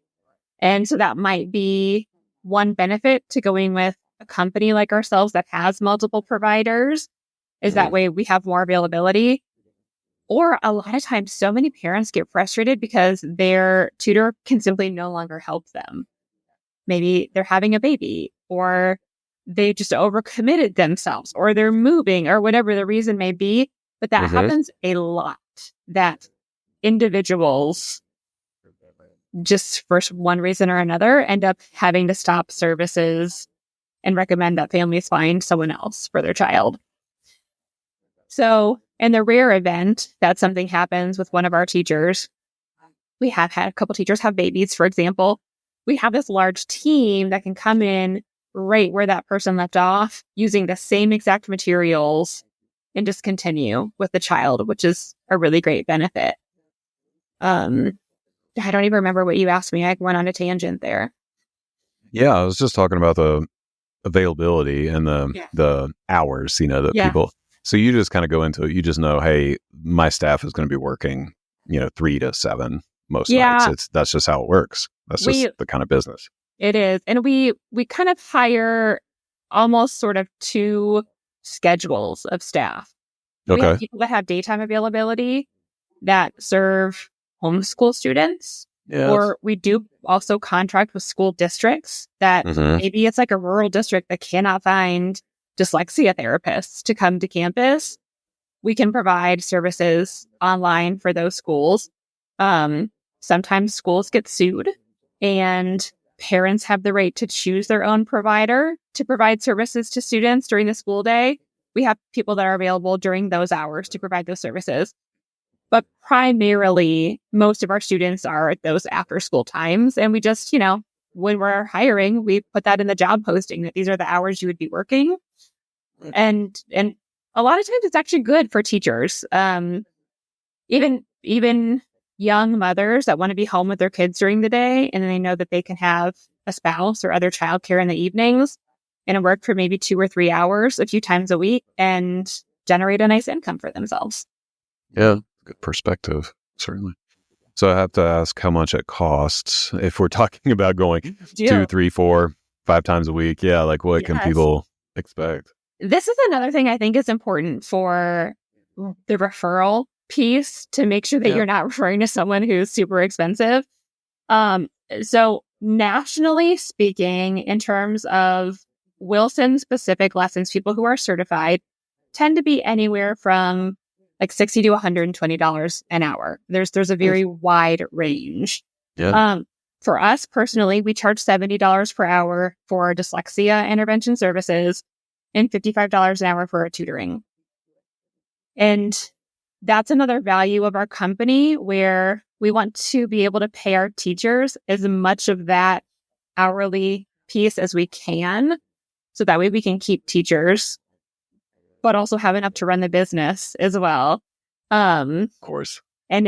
B: And so that might be one benefit to going with a company like ourselves that has multiple providers, is that way we have more availability. Or a lot of times, so many parents get frustrated because their tutor can simply no longer help them. Maybe they're having a baby, or they just overcommitted themselves, or they're moving, or whatever the reason may be. But that happens a lot, that individuals, just for one reason or another, end up having to stop services and recommend that families find someone else for their child. So in the rare event that something happens with one of our teachers, we have had a couple teachers have babies, for example. We have this large team that can come in right where that person left off using the same exact materials and just continue with the child, which is a really great benefit. I don't even remember what you asked me. I went on a tangent there.
C: Yeah, I was just talking about the availability and the hours, that people. So you just kind of go into it. You just know, hey, my staff is going to be working, 3 to 7 most nights. That's just how it works. That's just the kind of business.
B: It is. And we kind of hire almost sort of 2 schedules of staff. We have people that have daytime availability that serve homeschool students. Yes. Or we do also contract with school districts that maybe it's like a rural district that cannot find dyslexia therapists to come to campus. We can provide services online for those schools. Sometimes schools get sued, and parents have the right to choose their own provider to provide services to students during the school day. We have people that are available during those hours to provide those services. But primarily, most of our students are at those after school times. And we just, when we're hiring, we put that in the job posting that these are the hours you would be working. And a lot of times it's actually good for teachers. Even young mothers that want to be home with their kids during the day, and they know that they can have a spouse or other childcare in the evenings and work for maybe 2 or 3 hours a few times a week and generate a nice income for themselves.
C: Yeah, good perspective, certainly. So I have to ask how much it costs if we're talking about going 2, 3, 4, 5 times a week. Yeah, like what can people expect?
B: This is another thing I think is important for the referral piece, to make sure that you're not referring to someone who's super expensive. So nationally speaking, in terms of Wilson specific lessons, people who are certified, tend to be anywhere from like $60 to $120 an hour. There's a very wide range.
A: Yeah.
B: For us personally, we charge $70 per hour for dyslexia intervention services and $55 an hour for our tutoring. And that's another value of our company where we want to be able to pay our teachers as much of that hourly piece as we can. So that way we can keep teachers, but also have enough to run the business as well.
A: Of course.
B: And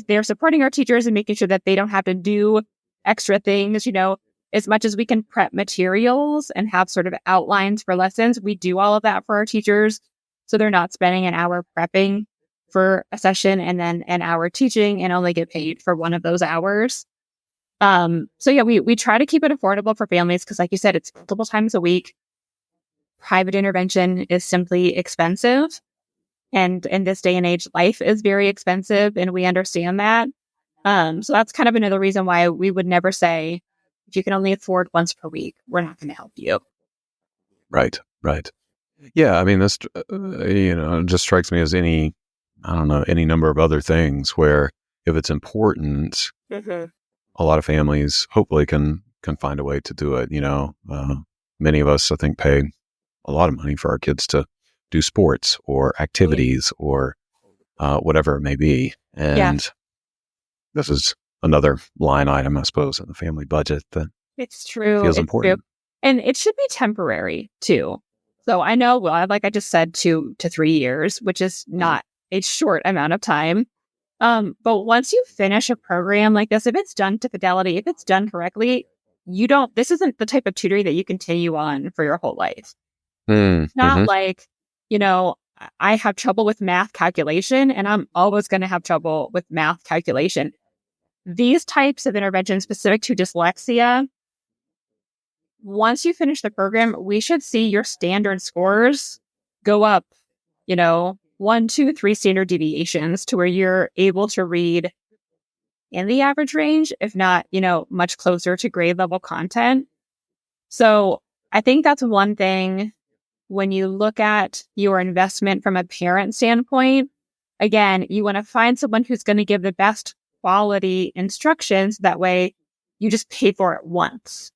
B: they're supporting our teachers and making sure that they don't have to do extra things, as much as we can prep materials and have sort of outlines for lessons. We do all of that for our teachers. So they're not spending an hour prepping for a session and then an hour teaching and only get paid for one of those hours. So yeah, we try to keep it affordable for families because like you said, it's multiple times a week. Private intervention is simply expensive. And in this day and age, life is very expensive and we understand that. So that's kind of another reason why we would never say, if you can only afford once per week, we're not going to help you.
A: Right. Yeah. I mean, this, it just strikes me as any number of other things where if it's important, a lot of families hopefully can find a way to do it. Many of us, I think, pay a lot of money for our kids to do sports or activities or whatever it may be. And this is another line item, I suppose, in the family budget that
B: it's true.
A: Feels important.
B: True. And it should be temporary too. So I know, like I just said, 2 to 3 years, which is not a short amount of time. But once you finish a program like this, if it's done to fidelity, if it's done correctly, this isn't the type of tutoring that you continue on for your whole life. It's not like, I have trouble with math calculation and I'm always going to have trouble with math calculation. These types of interventions specific to dyslexia, once you finish the program, we should see your standard scores go up, 1, 2, 3 standard deviations to where you're able to read in the average range, if not, much closer to grade level content. So I think that's one thing when you look at your investment from a parent standpoint. Again, you want to find someone who's going to give the best quality instructions. That way you just pay for it once.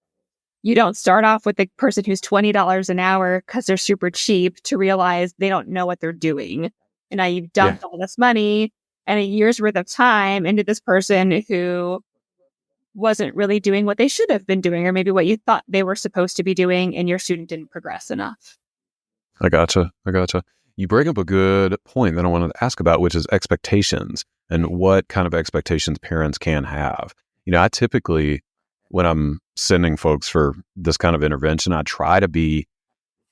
B: You don't start off with the person who's $20 an hour because they're super cheap to realize they don't know what they're doing. And now you've dumped all this money and a year's worth of time into this person who wasn't really doing what they should have been doing, or maybe what you thought they were supposed to be doing, and your student didn't progress enough.
A: I gotcha. You bring up a good point that I wanted to ask about, which is expectations and what kind of expectations parents can have. I typically, when I'm sending folks for this kind of intervention, I try to be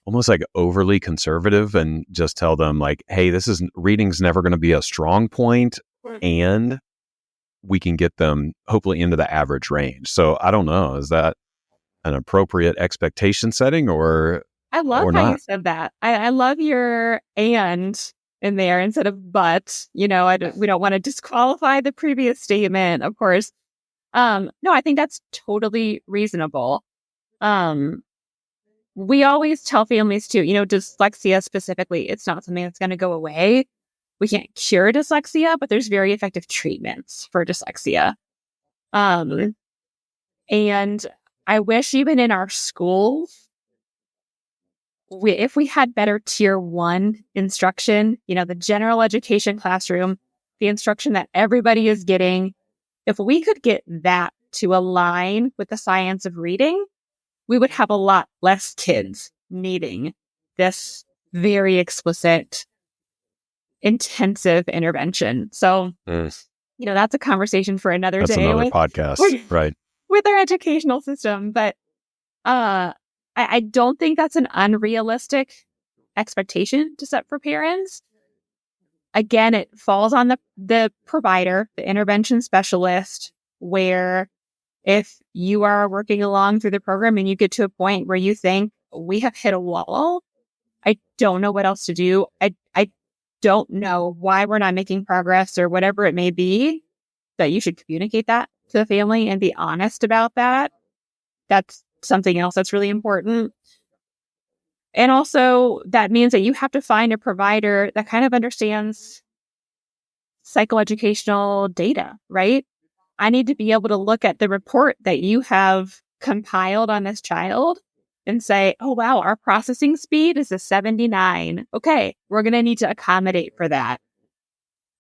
A: almost like overly conservative and just tell them like, hey, reading's never going to be a strong point, and we can get them hopefully into the average range. So I don't know, is that an appropriate expectation setting or
B: I love
A: how
B: not?
A: You
B: said that. I love your and in there instead of but. We don't want to disqualify the previous statement, of course. No, I think that's totally reasonable. We always tell families too, dyslexia specifically, it's not something that's going to go away. We can't cure dyslexia, but there's very effective treatments for dyslexia. And I wish even in our schools, if we had better tier 1 instruction, the general education classroom, the instruction that everybody is getting, if we could get that to align with the science of reading, we would have a lot less kids needing this very explicit, intensive intervention. So, that's a conversation for another day.
A: That's another podcast, right?
B: With our educational system. But I don't think that's an unrealistic expectation to set for parents. Again, it falls on the provider, the intervention specialist, where if you are working along through the program and you get to a point where you think we have hit a wall, I don't know what else to do. I don't know why we're not making progress or whatever it may be, that you should communicate that to the family and be honest about that. That's something else that's really important. And also that means that you have to find a provider that kind of understands psychoeducational data, right? I need to be able to look at the report that you have compiled on this child and say, oh, wow, our processing speed is a 79. Okay, we're going to need to accommodate for that.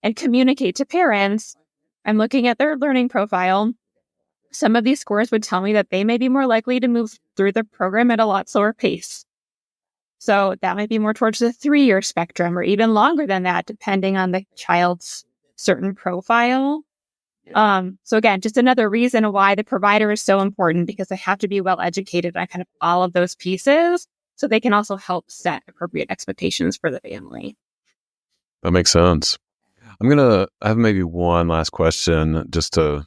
B: And communicate to parents. I'm looking at their learning profile. Some of these scores would tell me that they may be more likely to move through the program at a lot slower pace. So that might be more towards the 3-year spectrum or even longer than that, depending on the child's certain profile. So again, just another reason why the provider is so important, because they have to be well educated on kind of all of those pieces so they can also help set appropriate expectations for the family.
A: That makes sense. I have maybe one last question just to,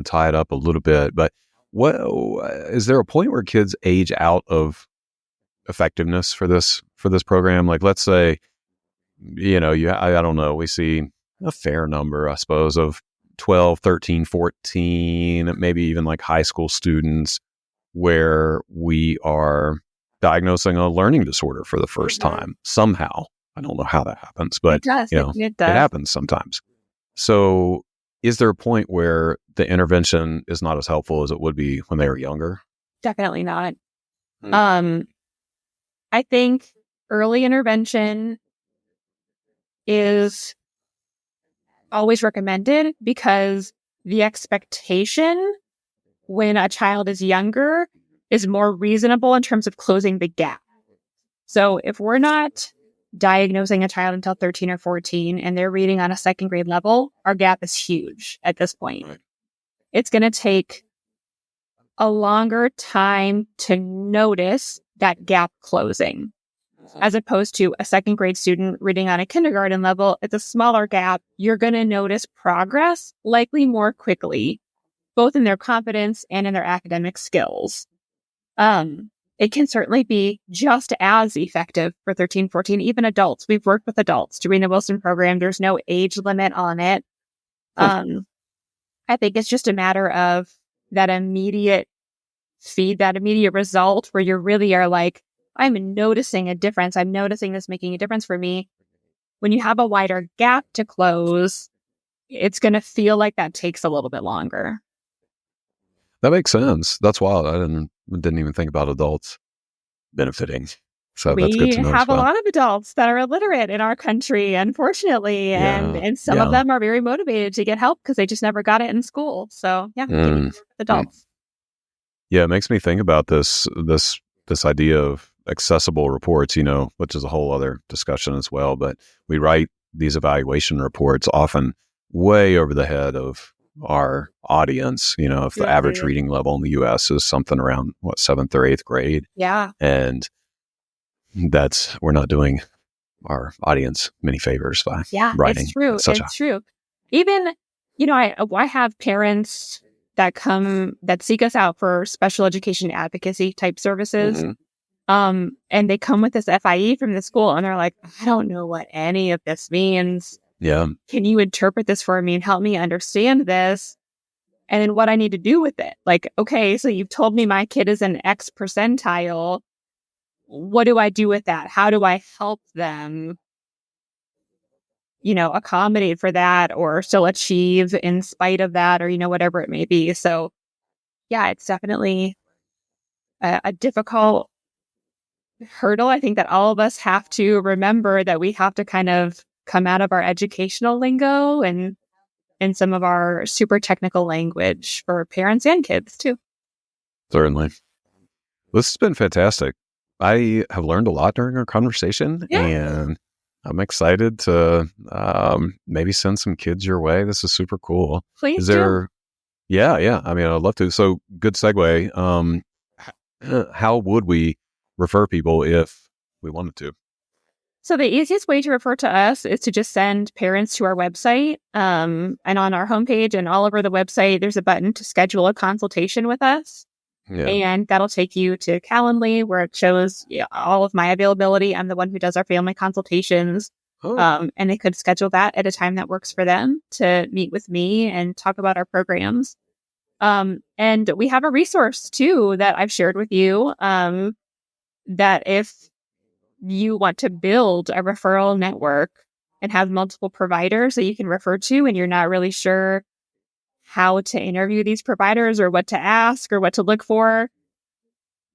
A: tie it up a little bit. But what is there a point where kids age out of effectiveness for this program? Like, let's say, I don't know, we see a fair number, I suppose, of 12, 13, 14, maybe even like high school students where we are diagnosing a learning disorder for the first time somehow. I don't know how that happens, but
B: it does. It does.
A: It happens sometimes. So is there a point where the intervention is not as helpful as it would be when they were younger?
B: Definitely not. I think early intervention is always recommended because the expectation when a child is younger is more reasonable in terms of closing the gap. So if we're not diagnosing a child until 13 or 14 and they're reading on a second grade level, our gap is huge at this point. Right. It's going to take a longer time to notice that gap closing. As opposed to a second grade student reading on a kindergarten level, it's a smaller gap. You're going to notice progress likely more quickly, both in their confidence and in their academic skills. It can certainly be just as effective for 13, 14, even adults. We've worked with adults during the Wilson program. There's no age limit on it. I think it's just a matter of that immediate feed, that immediate result where you really are like, I'm noticing a difference. I'm noticing this making a difference for me. When you have a wider gap to close, it's going to feel like that takes a little bit longer.
A: That makes sense. That's wild. I didn't even think about adults benefiting. So that's good to know.
B: We have a lot of adults that are illiterate in our country, unfortunately, and some of them are very motivated to get help because they just never got it in school. So adults.
A: Yeah, it makes me think about this idea of accessible reports, which is a whole other discussion as well. But we write these evaluation reports often way over the head of our audience. If the average reading level in the U.S. is something around 7th or 8th grade.
B: Yeah.
A: And we're not doing our audience many favors by writing.
B: It's true. It's true. Even, I have parents that seek us out for special education advocacy type services. And they come with this FIE from the school and they're like, I don't know what any of this means.
A: Yeah.
B: Can you interpret this for me and help me understand this? And then what I need to do with it? Like, okay, so you've told me my kid is an X percentile. What do I do with that? How do I help them, accommodate for that or still achieve in spite of that or, whatever it may be. So yeah, it's definitely a difficult hurdle. I think that all of us have to remember that we have to kind of come out of our educational lingo and some of our super technical language for parents and kids too.
A: Certainly. This has been fantastic. I have learned a lot during our conversation and I'm excited to maybe send some kids your way. This is super cool.
B: Please do.
A: Yeah. I mean, I'd love to. So good segue. How would we refer people if we wanted to?
B: So the easiest way to refer to us is to just send parents to our website. And on our homepage and all over the website, there's a button to schedule a consultation with us. Yeah. And that'll take you to Calendly where it shows all of my availability. I'm the one who does our family consultations. And they could schedule that at a time that works for them to meet with me and talk about our programs. And we have a resource too that I've shared with you that if you want to build a referral network and have multiple providers that you can refer to, and you're not really sure how to interview these providers or what to ask or what to look for,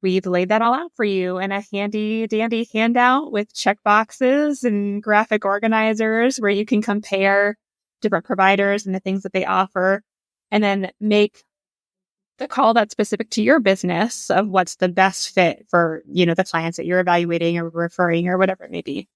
B: we've laid that all out for you in a handy dandy handout with checkboxes and graphic organizers where you can compare different providers and the things that they offer, and then make the call that's specific to your business of what's the best fit for, the clients that you're evaluating or referring or whatever it may be.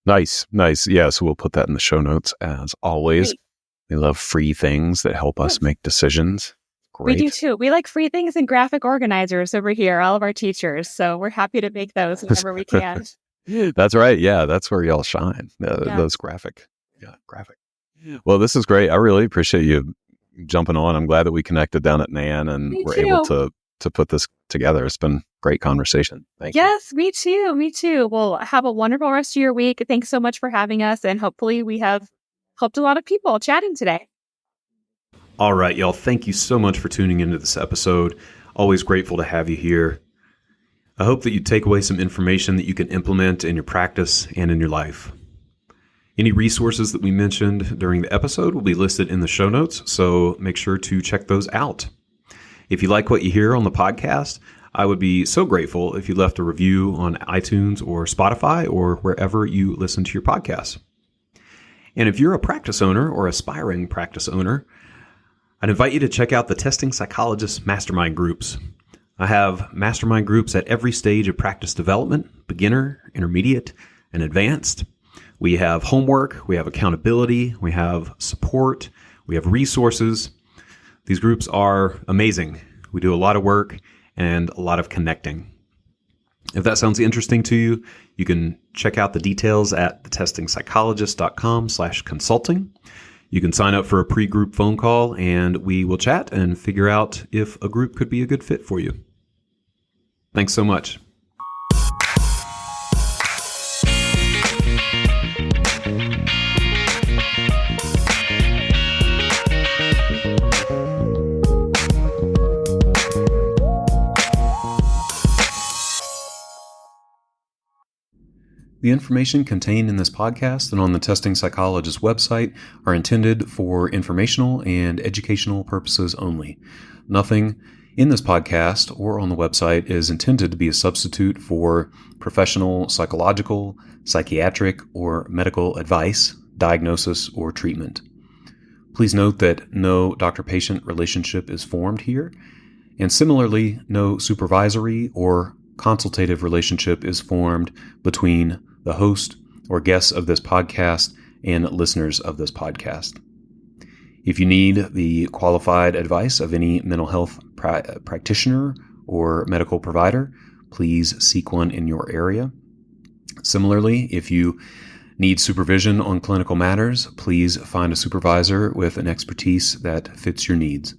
A: Nice. Yeah, so we'll put that in the show notes as always.
B: Great.
A: We love free things that help us make decisions. Great.
B: We do too. We like free things and graphic organizers over here, all of our teachers. So we're happy to make those whenever we can.
A: That's right. Yeah, that's where y'all shine. Those graphic. Yeah, graphic. Well, this is great. I really appreciate you jumping on. I'm glad that we connected down at NAN and we're able to put this together. It's been a great conversation. Thank you.
B: Yes, me too. Me too. Well, have a wonderful rest of your week. Thanks so much for having us. And hopefully we have helped a lot of people chatting today.
C: All right, y'all. Thank you so much for tuning into this episode. Always grateful to have you here. I hope that you take away some information that you can implement in your practice and in your life. Any resources that we mentioned during the episode will be listed in the show notes, so make sure to check those out. If you like what you hear on the podcast, I would be so grateful if you left a review on iTunes or Spotify or wherever you listen to your podcasts. And if you're a practice owner or aspiring practice owner, I'd invite you to check out the Testing Psychologist mastermind groups. I have mastermind groups at every stage of practice development, beginner, intermediate, and advanced. We have homework, we have accountability, we have support, we have resources. These groups are amazing. We do a lot of work and a lot of connecting. If that sounds interesting to you, you can check out the details at thetestingpsychologist.com/consulting. You can sign up for a pre-group phone call and we will chat and figure out if a group could be a good fit for you. Thanks so much. The information contained in this podcast and on the Testing Psychologist website are intended for informational and educational purposes only. Nothing in this podcast or on the website is intended to be a substitute for professional psychological, psychiatric, or medical advice, diagnosis, or treatment. Please note that no doctor-patient relationship is formed here, and similarly, no supervisory or consultative relationship is formed between the host or guests of this podcast and listeners of this podcast. If you need the qualified advice of any mental health practitioner or medical provider, please seek one in your area. Similarly, if you need supervision on clinical matters, please find a supervisor with an expertise that fits your needs.